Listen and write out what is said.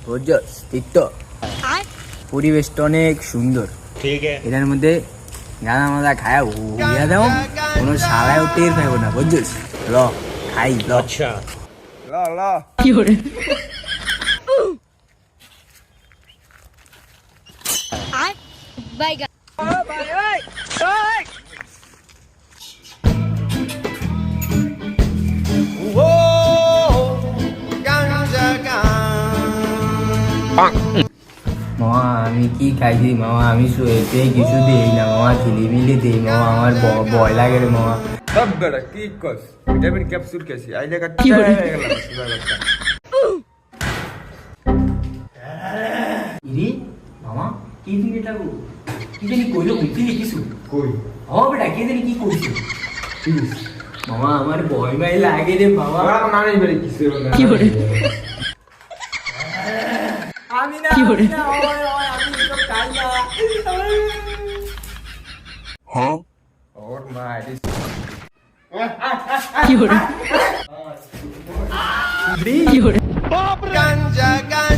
বুঝছো ঠিক তো? পরিবেশটা অনেক সুন্দর, ठीक है। এটার মধ্যে গাঁদা মাদা খায়া উড়িয়া দাও, কোনো শালায়ও টের পাইব না, বুঝছিস? ল খাই ল। अच्छा। ল ল। মামা আমি কি খাইছি মামা? আমি শুয়েতে কিছু দিই না মামা, খিলিবিলি দিই মামা, আমার ভয় লাগে রে মামা। সব বেড়া কি কস ভিটামিন ক্যাপসুল খেয়েছি আইলে কাচ্চা হয়ে গেলাম সুগার বাচ্চা। ইরি মামা কি দিন এটা গো? কি জানি কইলো বুঝতে কিছু কই ও বেটা কে জানি কি করছে? মামা আমার ভয় ভাই লাগে রে মামা। ওরা তো নানি বেড়ে কিছু কি করে? আমি না আমি তো খাই না। হ্যাঁ ওর মা ইস কি করে? কি করে? गांजा गांजा